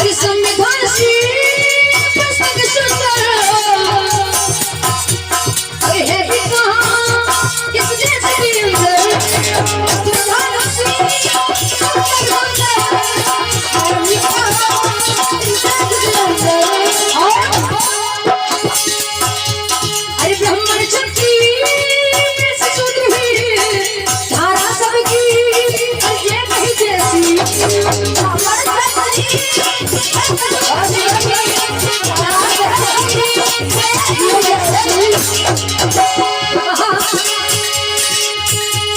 अरे संविधान सी पुस्तक सुंदर अरे है भी कहाँ किस जैसे भी अंदर संविधान सी पुस्तक सुंदर अरे ब्राह्मण शक्ति धारा सबकी ये नहीं जैसी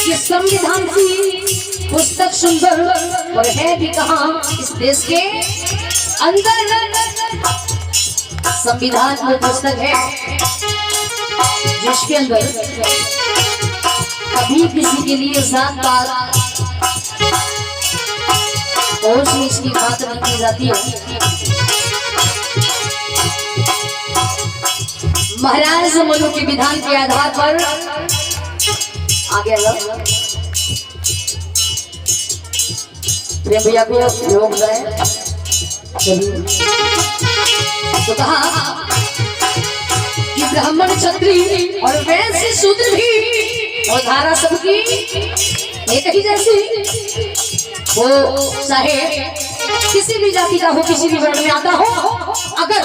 ये संविधान की पुस्तक सुंदर और है भी कहाँ इस देश के अंदर। संविधान वो पुस्तक है जिसके अंदर कभी किसी के लिए जात पात और इसकी बात नहीं की जाती है। महाराज मनु के विधान के आधार पर आगे प्रेम भैया को योग गए तो कहा कि ब्राह्मण क्षत्रिय और वैश्य शूद्र भी और धारा सबकी एक ही जैसी, वो चाहे किसी भी जाति का हो, किसी भी वर्ण में आता हो, अगर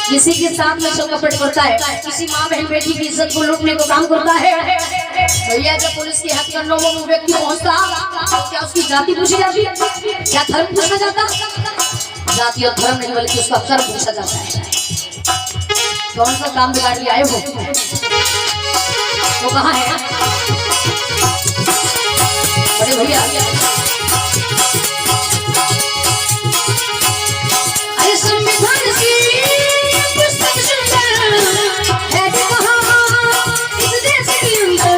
किसी के साथ में सब कपट करता है, किसी माँ बहन बेटी की इज्जत को लूटने को काम करता है, भैया जब पुलिस की हत्या करने वो व्यक्ति पहुंचता तो क्या उसकी जाति पूछी जाती है? क्या धर्म पूछा जाता? जाति और धर्म नहीं बल्कि उसका कर्म पूछा जाता है। कौन सा काम बिगाड़ के आए हो? वो कहाँ है? अरे भैया अरे संविधान की पुस्तक सुंदर है कहाँ इस देश के अंदर।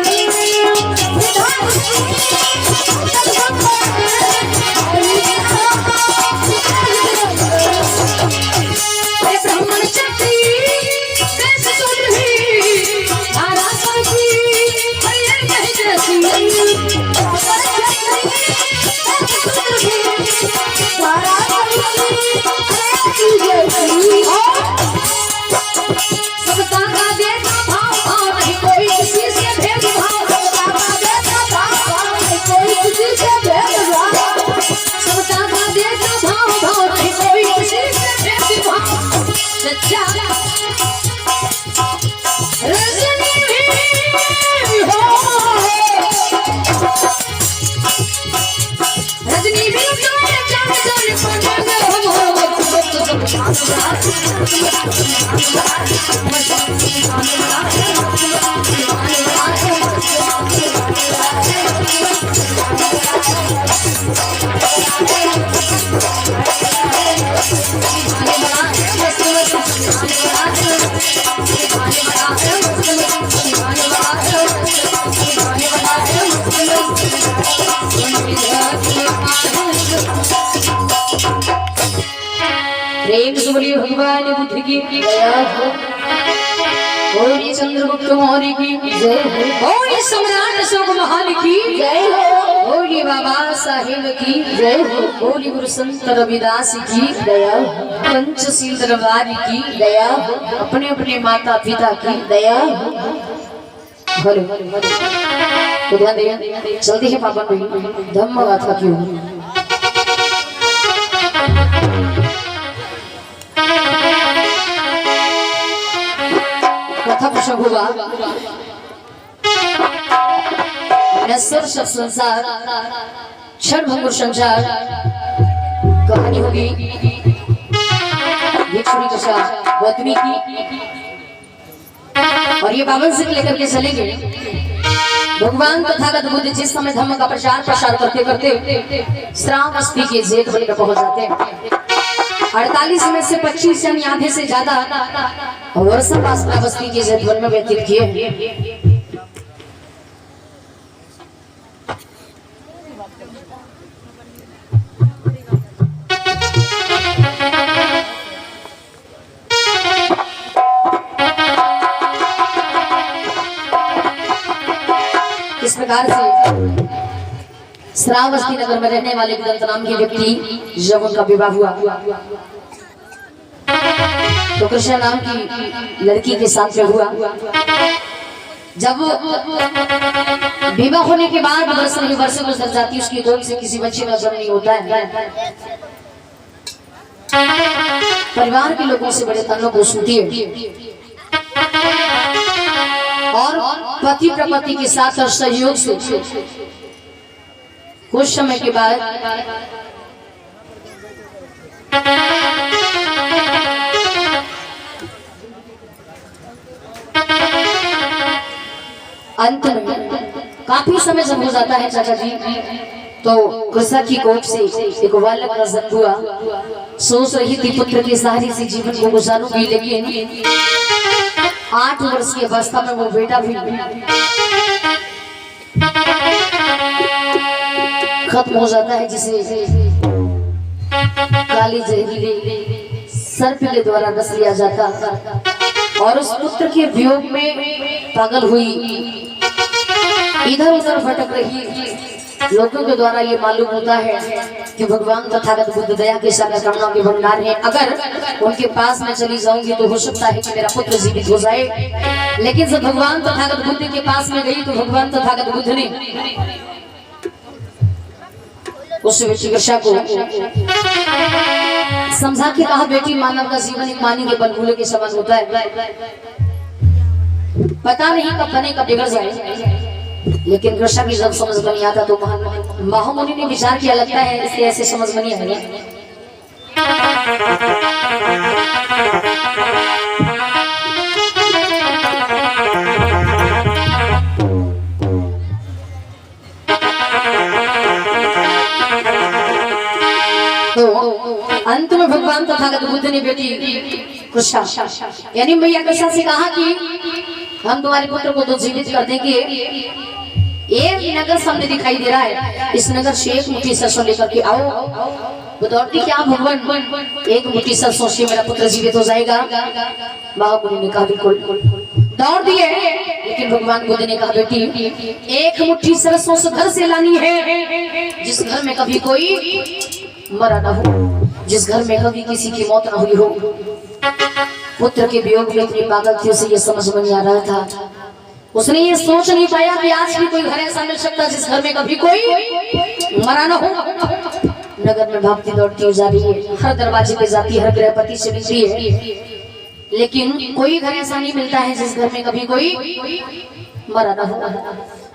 अरे ब्राह्मण क्षत्रिय वैश्य शूद्र भी धारा सबकी नहीं जैसी। सबका का देता भाव भाव नहीं कोई किसी से भेदभाव, सबका का देता भाव भाव नहीं कोई किसी से भेदभाव, सबका का देता भाव भाव नहीं कोई किसी से भेदभाव। सच्चा रजनी भी हो, रजनी भी जाने जाने जाने पड़ेंगे हम प्रेम से बोलिए भगवान बुद्ध की दया हो, बोलिए चंद्रगुप्त मौर्य की जय हो, बोलिए सम्राट अशोक महान की जय हो, बोलिए बाबा साहेब की जय हो, बोलिए गुरु संत रविदास की दया हो, पंचशील दरबार की दया हो, अपने अपने माता पिता की दया हो। भले तो ध्यान दिया जल्दी है पापा धम्म गाथा क्यों कथा प्रसंग होगा। नश्वर सब संसार क्षण भंगुर संसार कहानी होगी भिक्षुणी कथा गौतमी की, और ये पावन सिख लेकर के चलेंगे। भगवान तथागत बुद्ध जिस समय धर्म का प्रचार करते करते श्रावस्ती के जेठ बन पहुंच जाते हैं। 48 में से 25 यानी आधे से ज्यादा वर्षों पास श्रावस्ती के जेठ वन में व्यतीत किए। प्रकार से श्रावस्ती नगर में रहने वाले विदंत नाम के व्यक्ति जब उनका विवाह हुआ तो कृष्णा नाम की लड़की के साथ में हुआ। जब विवाह होने के बाद वर्षों गुजर जाती, उसकी गोद से किसी बच्चे का जन्म नहीं होता है, परिवार के लोगों से बड़े तानों को सुनती है और पति प्रपति के साथ और सहयोग से कुछ समय के बाद अंत में काफी समय जब हो जाता है चाचा जी, तो कृष्णा की कोख से एक बालक का जन्म हुआ। सोच रही थी पुत्र के सहारे से जीवन को गुजारूंगी, लेकिन 8 वर्ष की अवस्था में वो बेटा भी खत्म हो जाता है, जिसे काली जहरीले सर्प के द्वारा डस लिया जाता और उस पुत्र के वियोग में पागल हुई, इधर उधर भटक रही। लोगों के द्वारा ये मालूम होता है कि भगवान तथागत बुद्ध दया के सागर करुणा के भंडार है, अगर उनके पास में चली जाऊंगी तो हो सकता है कि मेरा पुत्र जीवित हो जाए। लेकिन जब भगवान तथागत बुद्ध के पास में गई तो भगवान तथागत बुद्ध ने उस चिकित्सा को समझा के कहा, बेटी मानव का जीवन एक पानी के बलबूले के समान होता है, पता नहीं कब बने कब बिगड़ जाए। लेकिन कृष्णा की जब समझ में नहीं आता तो महामुनि ने विचार किया, लगता है इससे ऐसे समझ में नहीं आएगा। तो अंत में भगवान तथागत बुद्ध ने बेटी कृष्णा यानी मैया कृष्णा से कहा कि हम तुम्हारे पुत्र को तो जीवित कर देंगे, एक नगर सामने दिखाई दे रहा है, इस नगर से एक मुट्ठी सरसों लेकर के आओ। वो दौड़ती क्या भगवान, एक मुट्ठी सरसों से मेरा पुत्र जीवित हो जाएगा। महामुनि ने कहा बिल्कुल, दौड़ दिए। लेकिन भगवान बुद्ध ने कहा, बेटी एक मुट्ठी सरसों से घर से लानी है, जिस घर में कभी कोई मरा ना हो, जिस घर में कभी किसी की मौत ना हुई हो। पुत्र के वियोग में इतनी पागल थी, उसे ये समझ में नहीं आ रहा था, उसने ये सोच नहीं पाया कि आज भी कोई घर ऐसा मिल सकता जिस घर में कभी कोई मरा ना हो। नगर में भागती दौड़ती हो जा रही है, हर दरवाजे पे जाती है, हर गृहपति से मिलती है, लेकिन कोई घर ऐसा नहीं मिलता है जिस घर में कभी कोई मरा ना हो।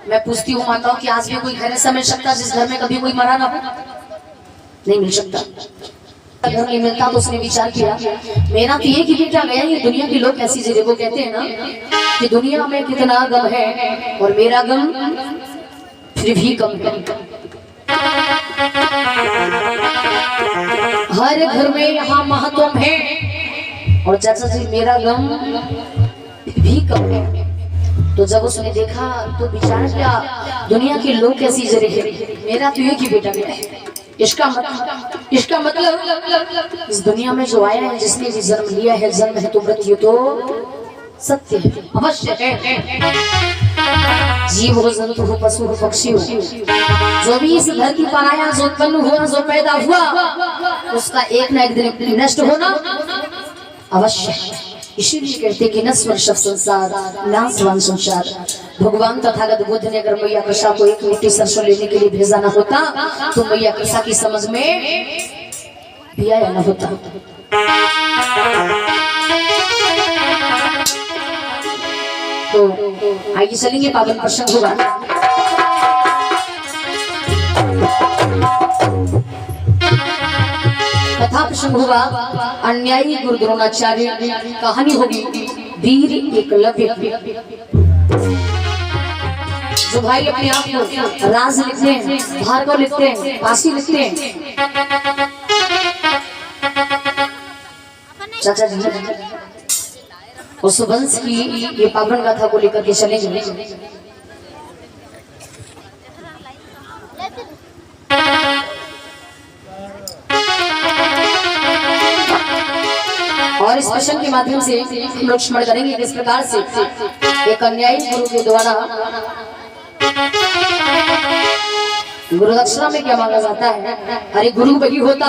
मैं पूछती हूँ माताओं कि आज भी कोई घर ऐसा मिल सकता जिस घर में कभी कोई मरा ना हो? नहीं मिल सकता। घर नहीं मिलता तो उसने विचार किया, मेरा तो ये कि बेटा गया, ये दुनिया के लोग ऐसी जगह को कहते हैं ना कि दुनिया में कितना गम है और मेरा गम फिर भी कम है। हर घर में यहाँ महत्व है और चाचा जी मेरा गम फिर भी कम है। तो जब उसने देखा तो विचार किया, दुनिया के लोग कैसी जगह है, मेरा तो ये कि बेटा गया है। इसका मतलब इस दुनिया में जो आया है, जिसने भी जन्म लिया है, जन्म है तो मृत्यु तो सत्य है, अवश्य है। जीव हो, जंतु हो, पशु हो, पक्षी हो, जो भी इस धरती पर आया, जो उत्पन्न हुआ, जो पैदा हुआ, उसका एक न एक दिन नष्ट होना अवश्य है। इसीलिए कहते कि नश्वर शव संसार, नाशवान संसार। भगवान तथागत बुद्ध ने अगर मैया कृष्णा को एक मुट्ठी सरसों लेने के लिए भेजा न होता तो मैया कृष्णा की समझ में भी आया न होता। तो आइए चलेंगे, पावन प्रसंग होगा। कथा प्रसंग होगा, अन्यायी गुरु द्रोणाचार्य, कहानी होगी वीर एकलव्य। जो भाई अपने आप को राज लिखते हैं, भार्गव लिखते हैं, काशी लिखते हैं, चाचा जी उस वंश की ये पावन गाथा को लेकर के चलेंगे। और इस प्रसंग के माध्यम से हम लोग स्मरण करेंगे किस प्रकार से एक अन्यायी गुरु के द्वारा गुरु दक्षिणा में क्या मांगा जाता है? अरे गुरु वही होता,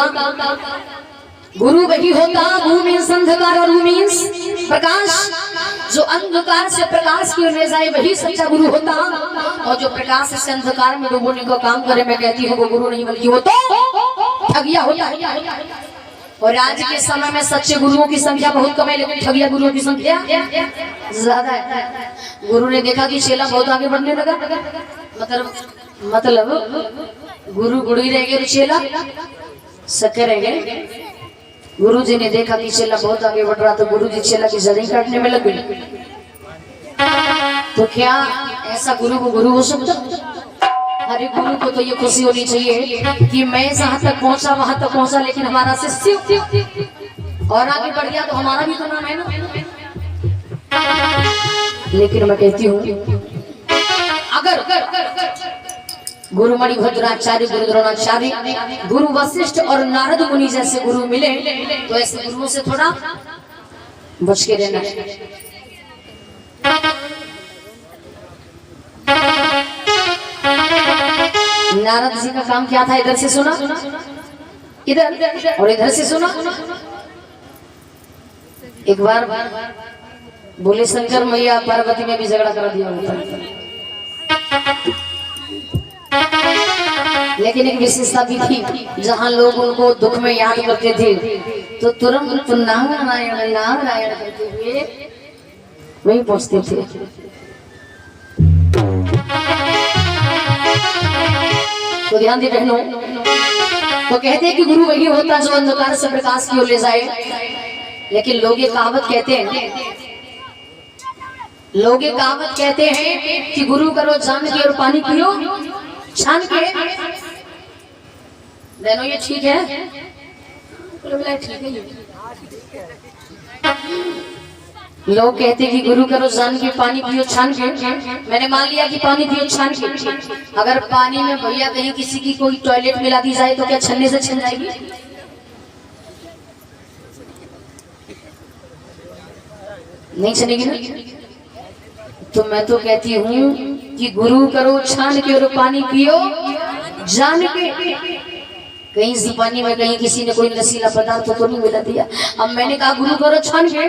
गुरु वही होता, गु मीन्स अंधकार और रू मीन्स प्रकाश। जो अंधकार से प्रकाश की ओर ले जाए वही सच्चा गुरु होता, और जो प्रकाश से अंधकार में डूबने का काम करे, मैं कहती हूँ वो गुरु नहीं बल्कि वो तो ठगिया होता है। और आज के समय में सच्चे गुरुओं की संख्या बहुत कम है, लेकिन ठगिया गुरुओं की संख्या ज्यादा है। गुरु ने देखा कि चेला बहुत आगे बढ़ने लगा, मतलब गुरु गुरु ही रह गए, चेला सके रह गए। गुरु जी ने देखा कि चेला बहुत आगे बढ़ रहा, तो गुरु जी चेला की जड़ें काटने में लग गई। तो क्या ऐसा गुरु को गुरु हो सकता? अरे गुरु को तो ये खुशी होनी चाहिए कि मैं जहाँ तक पहुँचा वहां तक पहुँचा, लेकिन हमारा शिष्य और आगे बढ़ गया तो हमारा भी तो नाम है ना। लेकिन मैं कहती हूँ अगर गुरु मणिभद्राचार्य, गुरु द्रोणाचार्य, गुरु वशिष्ठ और नारद मुनि जैसे गुरु मिले तो ऐसे गुरुओं से थोड़ा बच के रहना है। नारद जी का काम क्या था? इधर से सुना, इधर और इधर से सुना। एक बार बोले शंकर मैया पार्वती में भी झगड़ा करा दिया होता, लेकिन एक विशेषता भी थी, जहाँ लोग उनको दुख में याद करते थे तो तुरंत नारायण नारायण करते हुए वही पहुंचते थे। तो ध्यान दे बहनों, तो कहते हैं कि गुरु वही होता जो अंधकार से प्रकाश की ओर ले जाए। लेकिन लोग ये कहावत कहते हैं, लोग ये कहावत कहते हैं कि गुरु करो जान के और पानी पियो छान के। बहनों ये ठीक है? ठीक है। लोग कहते कि गुरु करो जान के पानी पियो छान के। मैंने मान लिया कि पानी पियो छान के। अगर पानी में भैया कहीं किसी की कोई टॉयलेट मिला दी जाए तो क्या छन्ने से छन जाएगी? नहीं छनेगी ना। तो मैं तो कहती हूँ कि गुरु करो छान के और पानी पियो जान के। कहीं से पानी में कहीं किसी ने कोई नशीला पदार्थ तो नहीं मिला दिया। अब मैंने कहा गुरु करो छान के,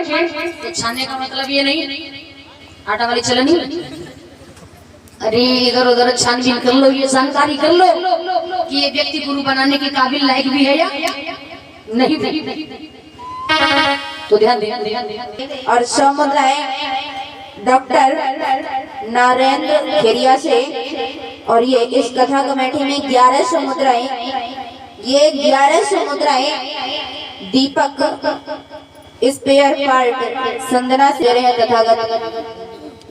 तो छानने का मतलब ये नहीं आटा वाली चलनी, अरे इधर उधर छानबीन कर लो, ये जानकारी कर लो कि ये व्यक्ति गुरु बनाने के काबिल लायक भी है या नहीं। तो ध्यान दे। और समुद्राएं डॉक्टर नरेंद्र खेरिया से, और ये इस कथा कमेटी में 11 समुद्राएं, ये 11 समुद्राएं दीपक स्पेयर पार्ट संदना से रहे तथागत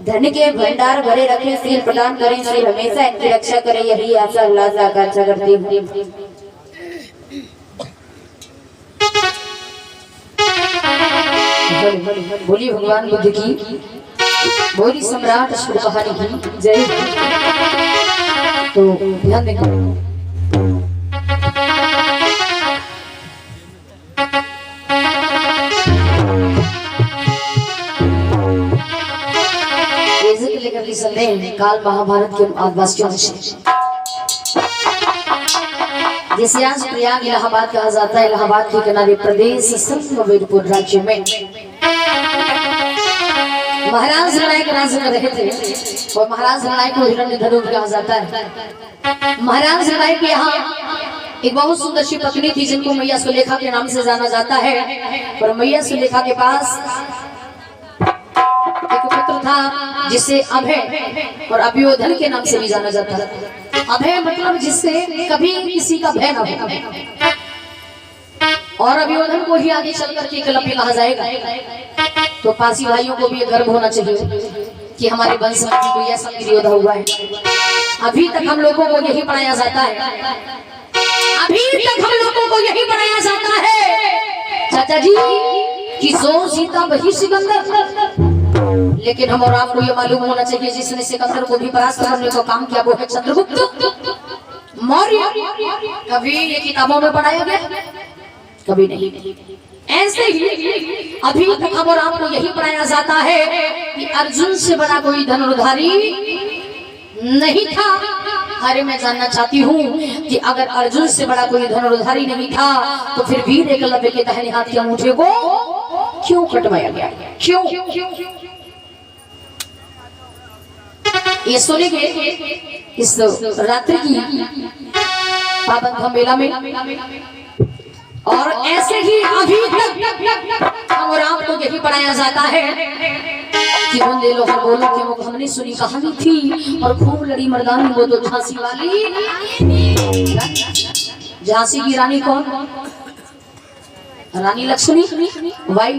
धन के भंडार भरे रखे, सील प्रदान करें, सील हमेशा इनकी रक्षा करें, यही आशा उल्लास आकांक्षा करती हूँ। बोली भगवान बुद्ध की, बोली सम्राट शुरपहारी की जय। तो ध्यान दें, लेकर संदेह काल महाभारत के आदिवासियों से, जिसे आज प्रयाग इलाहाबाद कहा जाता है। इलाहाबाद के किनारे प्रदेश वेदपुर राज्य में महाराज रणनायक राज कर रहे थे, और महाराज रणनायक को हिरण्यधनु कहा जाता है। महाराज रणनायक के यहाँ एक बहुत सुंदर सी पत्नी थी, जिनको मैया सुलेखा के नाम से जाना जाता है। और मैया सुलेखा के पास एक पुत्र था जिसे अभय और अभियोधन के नाम से भी जाना जाता है। अभय मतलब जिससे कभी किसी का भय न हो, और अभियोधन को ही आगे चल करके एकलव्य कहा जाएगा। तो पासी भाइयों को भी ये गर्व होना चाहिए कि हमारे वंश में कोई ऐसा योद्धा हुआ है। अभी तक हम लोगों को यही पढ़ाया जाता है, अभी तक हम लोगों को यही पढ़ाया जाता है चाचा जी कि जो सीता वही सिकंदर। लेकिन हम और आपको ये मालूम होना चाहिए जिसने सिकंदर को भी परास्त करने का काम किया वो है चंद्रगुप्त मौर्य। कभी ये किताबों में पढ़ाया गया? कभी नहीं। ऐसे ही अभी तक हम और आपको यही पढ़ाया जाता है कि अर्जुन से बड़ा कोई धनुर्धारी नहीं था। अरे मैं जानना चाहती हूँ कि अगर अर्जुन से बड़ा कोई धनुर्धारी नहीं था तो फिर वीर एकलव्य के दाहिने हाथ के अंगूठे को क्यों कटवाया गया? क्यों? ये सुनेंगे इस रात्रि की पाबंद मेला में। और ऐसे ही अभी तक और आपको यही पढ़ाया जाता है कि बंदे लोग बोलो कि वो हमने सुनी कहानी थी और खूब लड़ी मर्दानी, वो तो झांसी वाली। झांसी की रानी कौन? रानी लक्ष्मी बाई।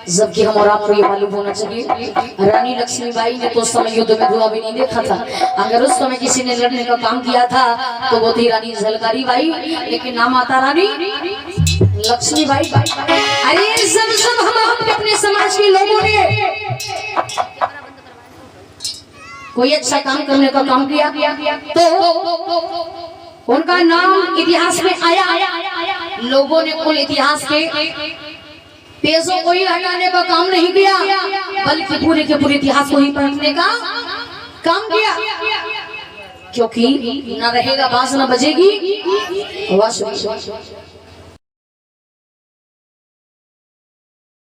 जबकि हम और आपको ये मालूम होना चाहिए रानी लक्ष्मी बाई ने तो उस समय युद्ध में धुआं भी नहीं देखा था। अगर उस समय किसी ने लड़ने का काम किया था तो वो थी रानी झलकारी बाई, लेकिन नाम आता रानी लक्ष्मी बाई। अरे सब हम अपने समाज के लोगों ने कोई अच्छा काम करने का काम किया तो उनका नाम इतिहास में आया। लोगों ने कुल इतिहास के पेजों को ही हटाने का काम नहीं किया, बल्कि पूरे के पूरे इतिहास को ही पढ़ने का काम किया। क्योंकि न रहेगा बांस न बजेगी।